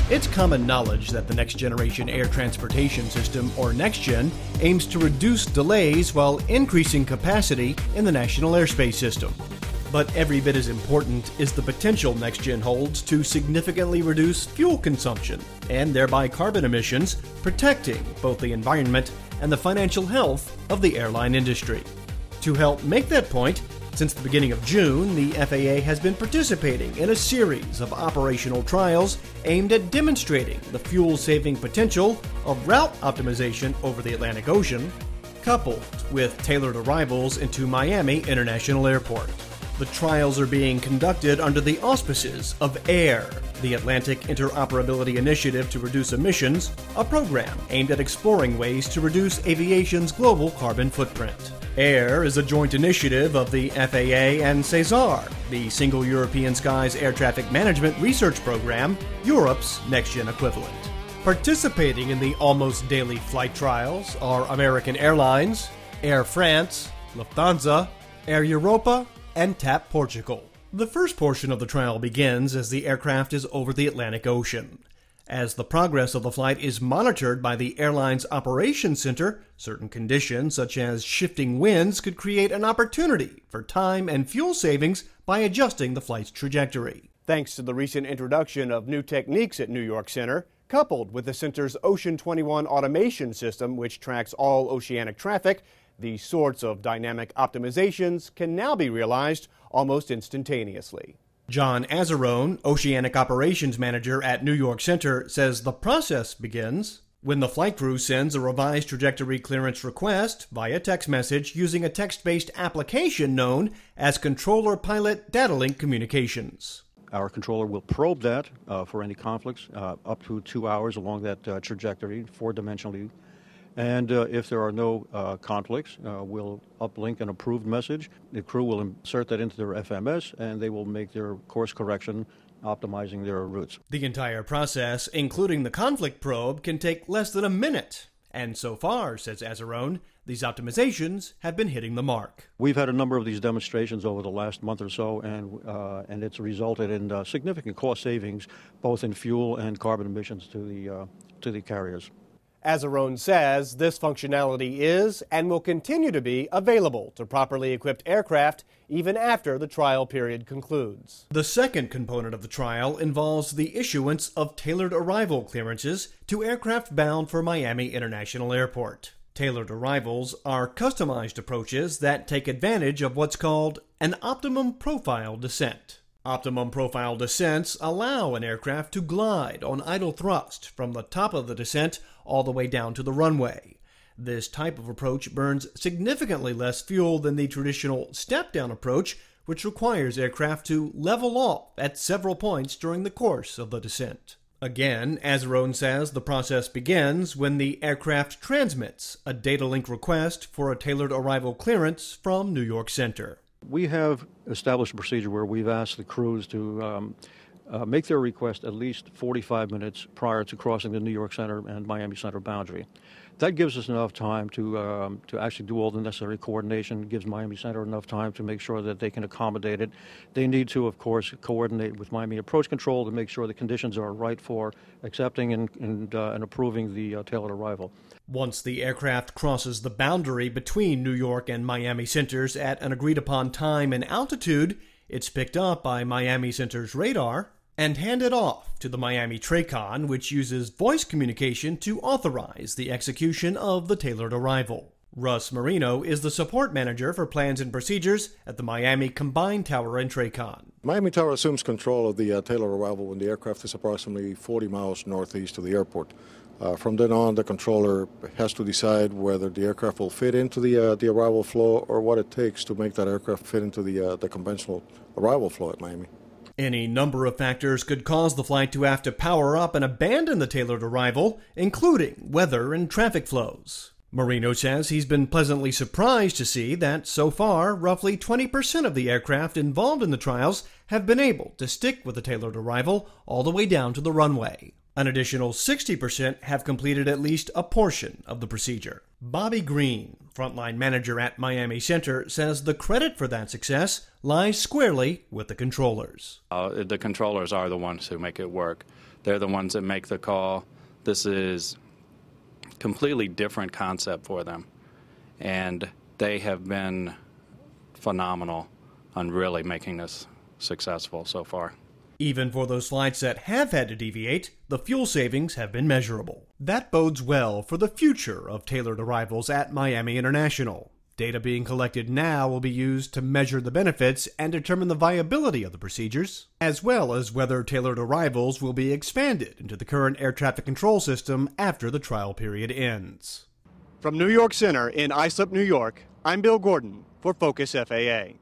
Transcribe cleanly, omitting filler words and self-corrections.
It's common knowledge that the Next Generation Air Transportation System, or NextGen, aims to reduce delays while increasing capacity in the national airspace system. But every bit as important is the potential NextGen holds to significantly reduce fuel consumption and thereby carbon emissions, protecting both the environment and the financial health of the airline industry. To help make that point, since the beginning of June, the FAA has been participating in a series of operational trials aimed at demonstrating the fuel-saving potential of route optimization over the Atlantic Ocean, coupled with tailored arrivals into Miami International Airport. The trials are being conducted under the auspices of AIR, the Atlantic Interoperability Initiative to Reduce Emissions, a program aimed at exploring ways to reduce aviation's global carbon footprint. AIR is a joint initiative of the FAA and CESAR, the Single European Skies Air Traffic Management Research Program, Europe's NextGen equivalent. Participating in the almost daily flight trials are American Airlines, Air France, Lufthansa, Air Europa, and TAP Portugal. The first portion of the trial begins as the aircraft is over the Atlantic Ocean. As the progress of the flight is monitored by the airline's operations center, certain conditions such as shifting winds could create an opportunity for time and fuel savings by adjusting the flight's trajectory. Thanks to the recent introduction of new techniques at New York Center, coupled with the center's Ocean 21 automation system, which tracks all oceanic traffic, these sorts of dynamic optimizations can now be realized almost instantaneously. John Azzarone, Oceanic Operations Manager at New York Center, says the process begins when the flight crew sends a revised trajectory clearance request via text message using a text-based application known as Controller Pilot Data Link Communications. Our controller will probe that for any conflicts up to 2 hours along that trajectory, four-dimensionally. And if there are no conflicts, we'll uplink an approved message. The crew will insert that into their FMS, and they will make their course correction, optimizing their routes. The entire process, including the conflict probe, can take less than a minute. And so far, says Azzarone, these optimizations have been hitting the mark. We've had a number of these demonstrations over the last month or so, and it's resulted in significant cost savings, both in fuel and carbon emissions to the carriers. Azzarone says this functionality is and will continue to be available to properly equipped aircraft even after the trial period concludes. The second component of the trial involves the issuance of tailored arrival clearances to aircraft bound for Miami International Airport. Tailored arrivals are customized approaches that take advantage of what's called an optimum profile descent. Optimum profile descents allow an aircraft to glide on idle thrust from the top of the descent all the way down to the runway. This type of approach burns significantly less fuel than the traditional step-down approach, which requires aircraft to level off at several points during the course of the descent. Again, Azzarone says the process begins when the aircraft transmits a data link request for a tailored arrival clearance from New York Center. We have established a procedure where we've asked the crews to make their request at least 45 minutes prior to crossing the New York Center and Miami Center boundary. That gives us enough time to actually do all the necessary coordination. It gives Miami Center enough time to make sure that they can accommodate it. They need to, of course, coordinate with Miami Approach Control to make sure the conditions are right for accepting and approving the tailored arrival. Once the aircraft crosses the boundary between New York and Miami Centers at an agreed-upon time and altitude, it's picked up by Miami Center's radar and handed off to the Miami TRACON, which uses voice communication to authorize the execution of the tailored arrival. Russ Marino is the support manager for plans and procedures at the Miami Combined Tower and TRACON. Miami Tower assumes control of the tailored arrival when the aircraft is approximately 40 miles northeast of the airport. From then on, the controller has to decide whether the aircraft will fit into the arrival flow or what it takes to make that aircraft fit into the conventional arrival flow at Miami. Any number of factors could cause the flight to have to power up and abandon the tailored arrival, including weather and traffic flows. Marino says he's been pleasantly surprised to see that, so far, roughly 20% of the aircraft involved in the trials have been able to stick with the tailored arrival all the way down to the runway. An additional 60% have completed at least a portion of the procedure. Bobby Green, frontline manager at Miami Center, says the credit for that success lies squarely with the controllers. The controllers are the ones who make it work. They're the ones that make the call. This is a completely different concept for them, and they have been phenomenal on really making this successful so far. Even for those flights that have had to deviate, the fuel savings have been measurable. That bodes well for the future of tailored arrivals at Miami International. Data being collected now will be used to measure the benefits and determine the viability of the procedures, as well as whether tailored arrivals will be expanded into the current air traffic control system after the trial period ends. From New York Center in Islip, New York, I'm Bill Gordon for Focus FAA.